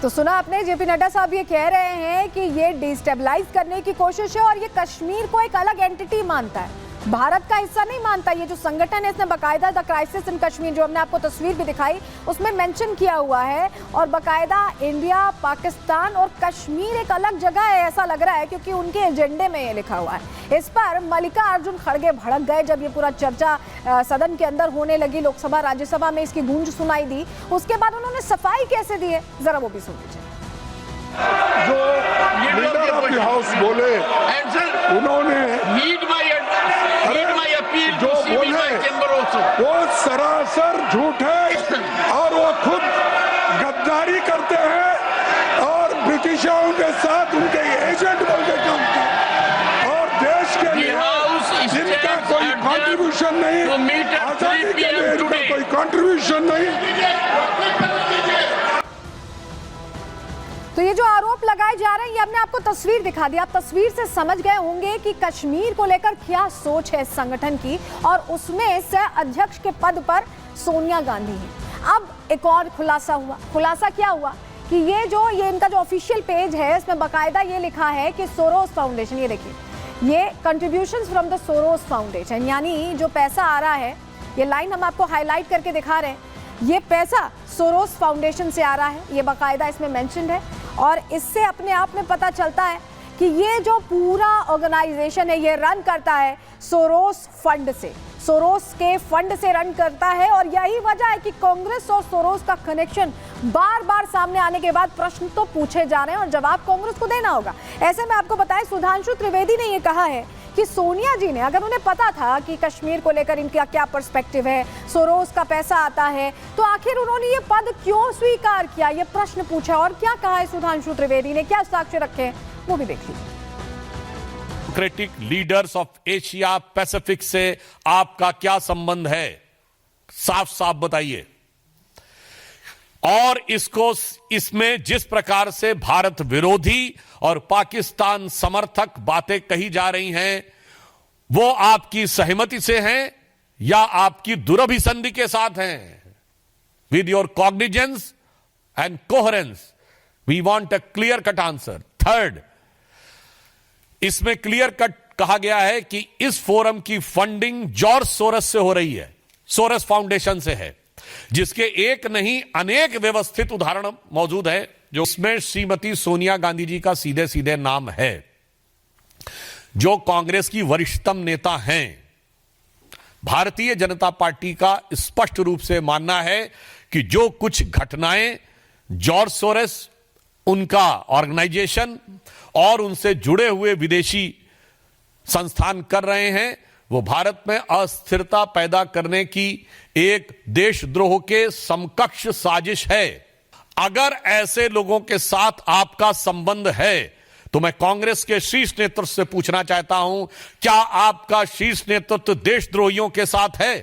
तो सुना आपने, जेपी नड्डा साहब ये कह रहे हैं कि ये डिस्टेबलाइज करने की कोशिश है और ये कश्मीर को एक अलग एंटिटी मानता है, भारत का हिस्सा नहीं मानता। ये जो संगठन है इसने बाकायदा द क्राइसिस इन कश्मीर, जो हमने आपको तस्वीर भी दिखाई, उसमें मेंशन किया हुआ है और बाकायदा इंडिया, पाकिस्तान और कश्मीर एक अलग जगह है ऐसा लग रहा है, क्योंकि उनके एजेंडे में ये लिखा हुआ है। इस पर मल्लिकार्जुन खड़गे भड़क गए जब ये पूरा चर्चा सदन के अंदर होने लगी, लोकसभा राज्यसभा में इसकी गूंज सुनाई दी। उसके बाद उन्होंने सफाई कैसे दी है, जरा वो भी सुन लीजिए। जो लीडर ऑफ द हाउस बोले, उन्होंने जो बोले वो सरासर झूठ है और वो खुद गद्दारी करते हैं और ब्रिटिशों के साथ उनके एजेंट बन के काम करते और देश के लिए जिनका कोई कंट्रीब्यूशन नहीं, आजादी के लिए इनका कोई कंट्रीब्यूशन नहीं। तो ये जो आरोप लगाए जा रहे हैं, ये हमने आपको तस्वीर दिखा दी, आप तस्वीर से समझ गए होंगे कि कश्मीर को लेकर क्या सोच है इस संगठन की, और उसमें सह अध्यक्ष के पद पर सोनिया गांधी है। अब एक और खुलासा हुआ। खुलासा क्या हुआ कि ये इनका जो ऑफिशियल पेज है, इसमें बाकायदा ये लिखा है कि सोरोस फाउंडेशन, ये देखिए, ये contributions from the Soros foundation, यानी जो पैसा आ रहा है, ये लाइन हम आपको हाईलाइट करके दिखा रहे हैं, ये पैसा सोरोस फाउंडेशन से आ रहा है, ये बाकायदा इसमें मेंशन्ड है। और इससे अपने आप में पता चलता है कि ये जो पूरा ऑर्गेनाइजेशन है ये रन करता है सोरोस फंड से, सोरोस के फंड से रन करता है। और यही वजह है कि कांग्रेस और सोरोस का कनेक्शन बार बार सामने आने के बाद प्रश्न तो पूछे जा रहे हैं और जवाब कांग्रेस को देना होगा। ऐसे में आपको बताएं, सुधांशु त्रिवेदी ने ये कहा है कि सोनिया जी ने, अगर उन्हें पता था कि कश्मीर को लेकर इनका क्या पर्सपेक्टिव है, सोरोस का पैसा आता है, तो आखिर उन्होंने ये पद क्यों स्वीकार किया, ये प्रश्न पूछा। और क्या कहा है सुधांशु त्रिवेदी ने, क्या साक्ष्य रखे, वो भी देख लीजिए। Democratic leaders of Asia Pacific से आपका क्या संबंध है, साफ साफ बताइए। और इसमें जिस प्रकार से भारत विरोधी और पाकिस्तान समर्थक बातें कही जा रही हैं, वो आपकी सहमति से हैं या आपकी दुरभिसंधि के साथ हैं? With your cognizance and coherence we want a clear cut answer. Third, इसमें क्लियर कट कहा गया है कि इस फोरम की फंडिंग जॉर्ज सोरस से हो रही है, सोरस फाउंडेशन से है, जिसके एक नहीं अनेक व्यवस्थित उदाहरण मौजूद है, जो इसमें श्रीमती सोनिया गांधी जी का सीधे सीधे नाम है, जो कांग्रेस की वरिष्ठतम नेता हैं। भारतीय जनता पार्टी का स्पष्ट रूप से मानना है कि जो कुछ घटनाएं जॉर्ज सोरस, उनका ऑर्गेनाइजेशन और उनसे जुड़े हुए विदेशी संस्थान कर रहे हैं, वो भारत में अस्थिरता पैदा करने की एक देशद्रोह के समकक्ष साजिश है। अगर ऐसे लोगों के साथ आपका संबंध है तो मैं कांग्रेस के शीर्ष नेतृत्व से पूछना चाहता हूं, क्या आपका शीर्ष नेतृत्व देशद्रोहियों के साथ है?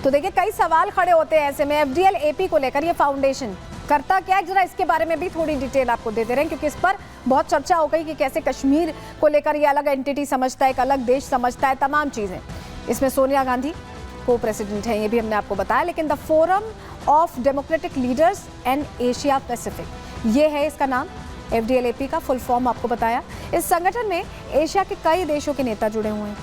तो देखिए, कई सवाल खड़े होते हैं ऐसे में एफडीएल एपी को लेकर। ये फाउंडेशन करता क्या है, जरा इसके बारे में भी थोड़ी डिटेल आपको दे दे रहे हैं, क्योंकि इस पर बहुत चर्चा हो गई कि कैसे कश्मीर को लेकर ये अलग एंटिटी समझता है, एक अलग देश समझता है, तमाम चीजें। इसमें सोनिया गांधी को प्रेसिडेंट है, ये भी हमने आपको बताया। लेकिन the forum of democratic leaders and Asia Pacific, ये है इसका नाम, एफडीएल एपी का फुल फॉर्म आपको बताया। इस संगठन में एशिया के कई देशों के नेता जुड़े हुए हैं,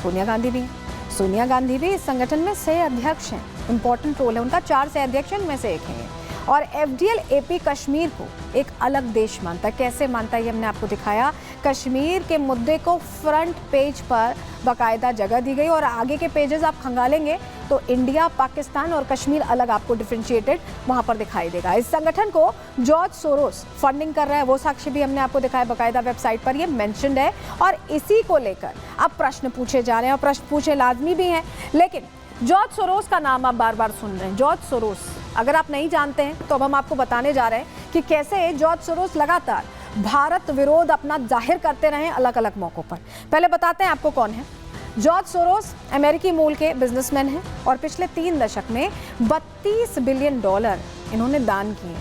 सोनिया गांधी भी हैं। सोनिया गांधी भी इस संगठन में सह अध्यक्ष हैं, इंपॉर्टेंट रोल है उनका, 4 सह अध्यक्ष में से एक है। और एफडीएल एपी कश्मीर को एक अलग देश मानता है। कैसे मानता है ये हमने आपको दिखाया। कश्मीर के मुद्दे को फ्रंट पेज पर बाकायदा जगह दी गई और आगे के पेजेस आप खंगालेंगे तो इंडिया, पाकिस्तान और कश्मीर अलग आपको डिफरेंशिएटेड वहां पर दिखाई देगा। इस संगठन को जॉर्ज सोरोस फंडिंग कर रहा है, वो साक्ष्य भी हमने आपको दिखाया, बाकायदा वेबसाइट पर ये मेंशन्ड है। और इसी को लेकर अब प्रश्न पूछे जा रहे हैं और प्रश्न पूछे लाजमी भी हैं। लेकिन जॉर्ज सोरोस का नाम आप बार बार सुन रहे हैं, जॉर्ज सोरोस, अगर आप नहीं जानते हैं तो अब हम आपको बताने जा रहे हैं कि कैसे जॉर्ज सोरोस लगातार भारत विरोध अपना जाहिर करते रहे अलग अलग मौकों पर। पहले बताते हैं आपको कौन है। जॉर्ज सोरोस अमेरिकी मूल के बिजनेसमैन हैं और पिछले 3 दशक में $32 बिलियन इन्होंने दान किए।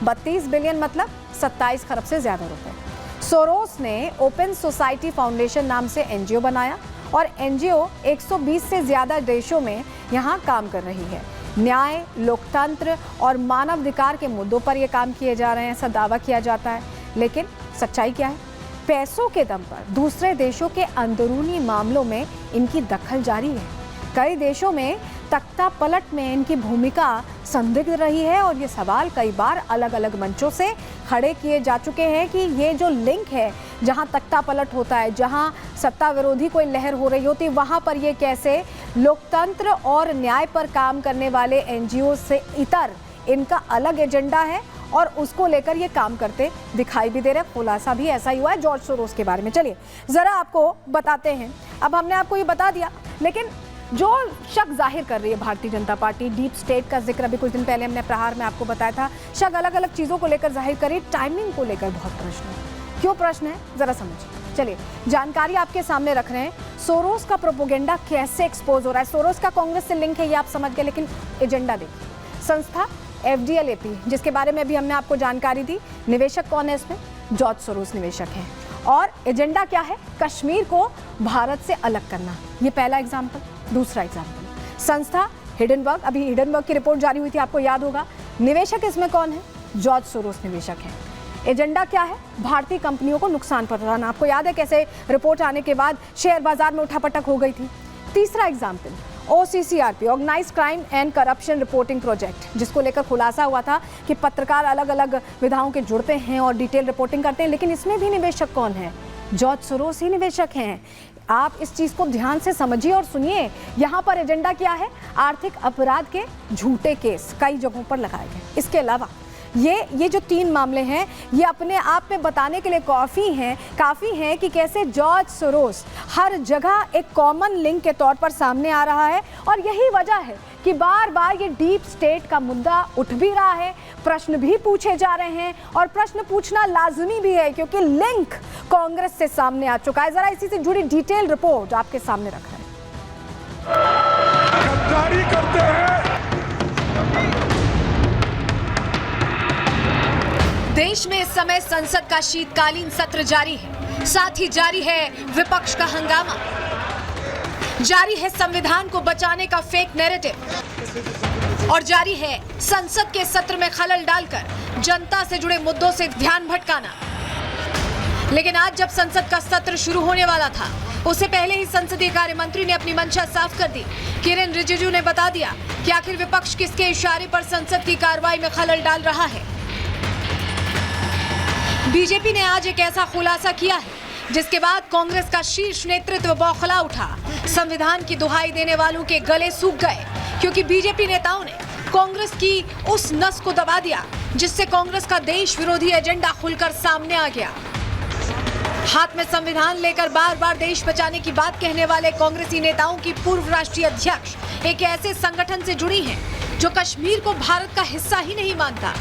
32 बिलियन मतलब 27 खरब से ज्यादा रुपए। सोरोस ने ओपन सोसाइटी फाउंडेशन नाम से एनजीओ बनाया और एनजीओ 120 से ज्यादा देशों में यहाँ काम कर रही है। न्याय, लोकतंत्र और मानवाधिकार के मुद्दों पर ये काम किए जा रहे हैं, ऐसा दावा किया जाता है। लेकिन सच्चाई क्या है? पैसों के दम पर दूसरे देशों के अंदरूनी मामलों में इनकी दखल जारी है। कई देशों में तख्ता पलट में इनकी भूमिका संदिग्ध रही है और ये सवाल कई बार अलग अलग मंचों से खड़े किए जा चुके हैं कि ये जो लिंक है, जहां तख्ता पलट होता है, जहां सत्ता विरोधी कोई लहर हो रही होती, वहां पर ये कैसे लोकतंत्र और न्याय पर काम करने वाले एनजीओ से इतर इनका अलग एजेंडा है और उसको लेकर ये काम करते दिखाई भी दे रहे हैं। खुलासा भी ऐसा ही हुआ है जॉर्ज सोरोस के बारे में। चलिए जरा आपको बताते हैं। अब हमने आपको ये बता दिया, लेकिन जो शक जाहिर कर रही है Bharatiya Janata party, deep state का जिक्र अभी कुछ दिन पहले हमने प्रहार में आपको बताया था, शक अलग अलग चीज़ों को लेकर जाहिर करी, टाइमिंग को लेकर बहुत प्रश्न है। क्यों प्रश्न है, जरा समझिए। चलिए जानकारी आपके सामने रख रहे हैं। सोरोस का प्रोपोगेंडा कैसे एक्सपोज हो रहा है। सोरोस का कांग्रेस से लिंक है, ये आप समझ गए, लेकिन एजेंडा देखिए। संस्था FDL-AP, जिसके बारे में भी हमने आपको जानकारी दी, निवेशक कौन है इसमें? जॉर्ज सोरोस निवेशक हैं। और एजेंडा क्या है? कश्मीर को भारत से अलग करना। ये पहला एग्जाम्पल। दूसरा एग्जाम्पल, संस्था हिडनबर्ग, अभी हिडनबर्ग की रिपोर्ट जारी हुई थी, आपको याद होगा। निवेशक इसमें कौन है? जॉर्ज सोरोस निवेशक हैं। एजेंडा क्या है? भारतीय कंपनियों को नुकसान पहुंचाना। आपको याद है कैसे रिपोर्ट आने के बाद शेयर बाजार में उठापटक हो गई थी। तीसरा example, OCCRP, organised crime and corruption reporting project, जिसको लेकर खुलासा हुआ था कि पत्रकार अलग अलग विधाओं के जुड़ते हैं और डिटेल रिपोर्टिंग करते हैं, लेकिन इसमें भी निवेशक कौन है? जॉर्ज सोरोस ही निवेशक हैं। आप इस चीज को ध्यान से समझिए और सुनिए। यहाँ पर एजेंडा क्या है? आर्थिक अपराध के झूठे केस कई जगहों पर लगाए गए। इसके अलावा ये जो 3 मामले हैं, ये अपने आप में बताने के लिए काफ़ी हैं कि कैसे जॉर्ज सोरोस हर जगह एक कॉमन लिंक के तौर पर सामने आ रहा है। और यही वजह है कि बार बार ये डीप स्टेट का मुद्दा उठ भी रहा है, प्रश्न भी पूछे जा रहे हैं और प्रश्न पूछना लाजमी भी है, क्योंकि लिंक कांग्रेस से सामने आ चुका है। जरा इसी से जुड़ी डिटेल रिपोर्ट आपके सामने रख रहे हैं। गद्दारी करते हैं। देश में इस समय संसद का शीतकालीन सत्र जारी है, साथ ही जारी है विपक्ष का हंगामा, जारी है संविधान को बचाने का फेक नैरेटिव और जारी है संसद के सत्र में खलल डालकर जनता से जुड़े मुद्दों से ध्यान भटकाना। लेकिन आज जब संसद का सत्र शुरू होने वाला था, उससे पहले ही संसदीय कार्य मंत्री ने अपनी मंशा साफ कर दी। किरेन रिजिजू ने बता दिया कि आखिर विपक्ष किसके इशारे पर संसद की कार्रवाई में खलल डाल रहा है। बीजेपी ने आज एक ऐसा खुलासा किया है जिसके बाद कांग्रेस का शीर्ष नेतृत्व बौखला उठा। संविधान की दुहाई देने वालों के गले सूख गए, क्योंकि बीजेपी नेताओं ने कांग्रेस की उस नस को दबा दिया जिससे कांग्रेस का देश विरोधी एजेंडा खुलकर सामने आ गया। हाथ में संविधान लेकर बार बार देश बचाने की बात कहने वाले कांग्रेसी नेताओं की पूर्व राष्ट्रीय अध्यक्ष एक ऐसे संगठन से जुड़ी हैं जो कश्मीर को भारत का हिस्सा ही नहीं मानता।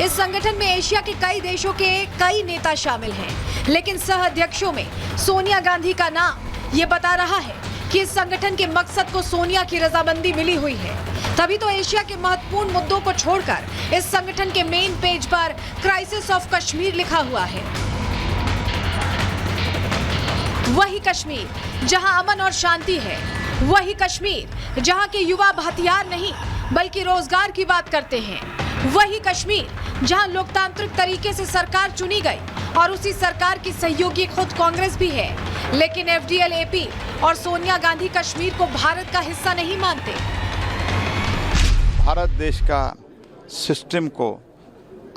इस संगठन में एशिया के कई देशों के कई नेता शामिल हैं, लेकिन सह अध्यक्षों में सोनिया गांधी का नाम ये बता रहा है कि इस संगठन के मकसद को सोनिया की रजामंदी मिली हुई है। तभी तो एशिया के महत्वपूर्ण मुद्दों को छोड़कर इस संगठन के मेन पेज पर क्राइसिस ऑफ कश्मीर लिखा हुआ है। वही कश्मीर जहां अमन और शांति है, वही कश्मीर जहां के युवा हथियार नहीं बल्कि रोजगार की बात करते हैं, वही कश्मीर जहां लोकतांत्रिक तरीके से सरकार चुनी गई और उसी सरकार की सहयोगी खुद कांग्रेस भी है। लेकिन FDL-AP और सोनिया गांधी कश्मीर को भारत का हिस्सा नहीं मानते। भारत देश का सिस्टम को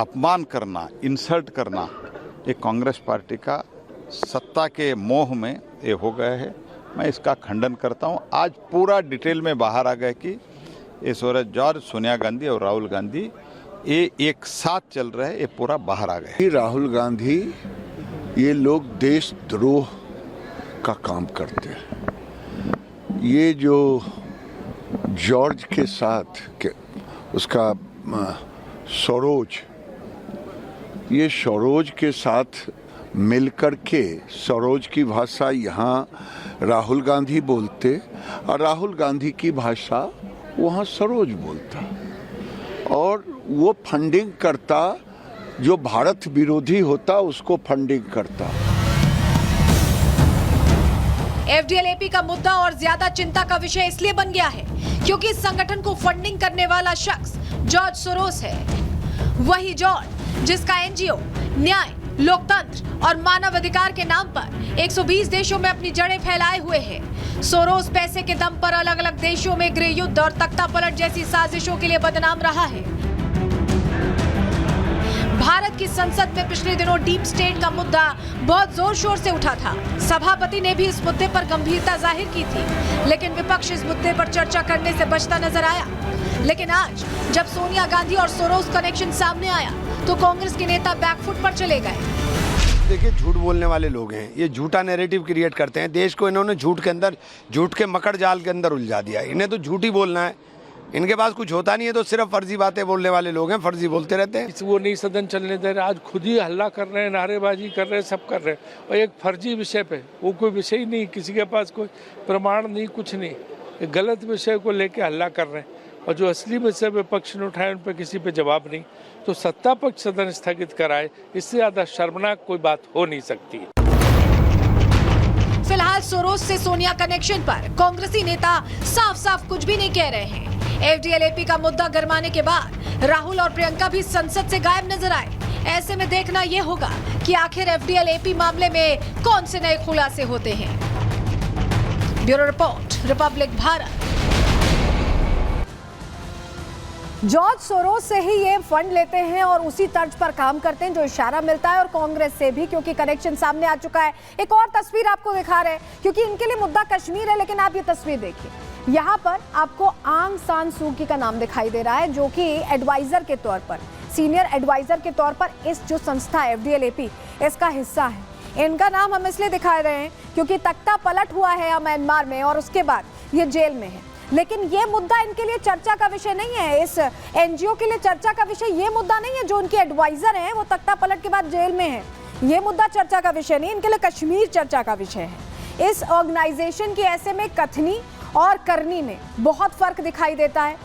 अपमान करना, इंसल्ट करना, ये कांग्रेस पार्टी का सत्ता के मोह में ये हो गया है। मैं इसका खंडन करता हूँ। आज पूरा डिटेल में बाहर आ गया कि ये जॉर्ज, सोनिया गांधी और राहुल गांधी ये एक साथ चल रहे हैं, ये पूरा बाहर आ गया। राहुल गांधी ये लोग देशद्रोह का काम करते हैं। ये जो जॉर्ज के साथ उसका सरोज, ये सरोज के साथ मिलकर के सरोज की भाषा यहाँ राहुल गांधी बोलते और राहुल गांधी की भाषा वहाँ सरोज बोलता और वो फंडिंग करता, जो भारत विरोधी होता उसको फंडिंग करता। एफडीएल एपी का मुद्दा और ज्यादा चिंता का विषय इसलिए बन गया है क्योंकि इस संगठन को फंडिंग करने वाला शख्स जॉर्ज सोरोस है। वही जॉर्ज जिसका एनजीओ न्याय, लोकतंत्र और मानव अधिकार के नाम पर 120 देशों में अपनी जड़ें फैलाए हुए है। सोरोस पैसे के दम पर अलग अलग देशों में गृह युद्ध और तख्ता पलट जैसी साजिशों के लिए बदनाम रहा है। भारत की संसद में पिछले दिनों डीप स्टेट का मुद्दा बहुत जोर शोर से उठा था। सभापति ने भी इस मुद्दे पर गंभीरता जाहिर की थी, लेकिन विपक्ष इस मुद्दे पर चर्चा करने से बचता नजर आया। लेकिन आज जब सोनिया गांधी और सोरोस कनेक्शन सामने आया तो कांग्रेस के नेता बैकफुट पर चले गए। देखिए, झूठ बोलने वाले लोग हैं, ये झूठा नैरेटिव क्रिएट करते हैं। देश को इन्होंने झूठ के मकड़ जाल के अंदर उलझा दिया। इन्हें तो झूठ ही बोलना है, इनके पास कुछ होता नहीं है, तो सिर्फ फर्जी बातें बोलने वाले लोग हैं, फर्जी बोलते रहते हैं। वो नहीं सदन चलने दे रहे, आज खुद ही हल्ला कर रहे हैं, नारेबाजी कर रहे हैं, सब कर रहे हैं, और एक फर्जी विषय पे, वो कोई विषय ही नहीं, किसी के पास कोई प्रमाण नहीं, कुछ नहीं, एक गलत विषय को लेके हल्ला कर रहे हैं। और जो असली विषय विपक्ष ने उठाए उन पर किसी पे जवाब नहीं, तो सत्ता पक्ष सदन स्थगित कराए, इससे ज्यादा शर्मनाक कोई बात हो नहीं सकती। फिलहाल सोरोस से सोनिया कनेक्शन पर कांग्रेसी नेता साफ साफ कुछ भी नहीं कह रहे हैं। एफडीएल एपी का मुद्दा गरमाने के बाद राहुल और प्रियंका भी संसद से गायब नजर आए। ऐसे में देखना यह होगा कि आखिर एफडीएल एपी मामले में कौन से नए खुलासे होते हैं। Bureau report, Republic Bharat. George Soros से ही ये फंड लेते हैं और उसी तर्ज पर काम करते हैं, जो इशारा मिलता है, और कांग्रेस से भी, क्योंकि कनेक्शन सामने आ चुका है। एक और तस्वीर आपको दिखा रहे हैं, क्योंकि इनके लिए मुद्दा कश्मीर है, लेकिन आप ये तस्वीर देखिए, यहाँ पर आपको आंग सान सू की का नाम दिखाई दे रहा है, जो कि एडवाइजर के तौर पर, सीनियर एडवाइजर के तौर पर इस जो संस्था एफडीएल एपी इसका हिस्सा है। इनका नाम हम इसलिए दिखा रहे हैं क्योंकि तख्ता पलट हुआ है म्यांमार में और उसके बाद ये जेल में है। लेकिन ये मुद्दा इनके लिए चर्चा का विषय नहीं है, इस एनजीओ के लिए चर्चा का विषय ये मुद्दा नहीं है। जो उनके एडवाइजर हैं वो तख्ता पलट के बाद जेल में है, ये मुद्दा चर्चा का विषय नहीं, इनके लिए कश्मीर चर्चा का विषय है। इस ऑर्गेनाइजेशन की ऐसे में कथनी और करनी में बहुत फर्क दिखाई देता है।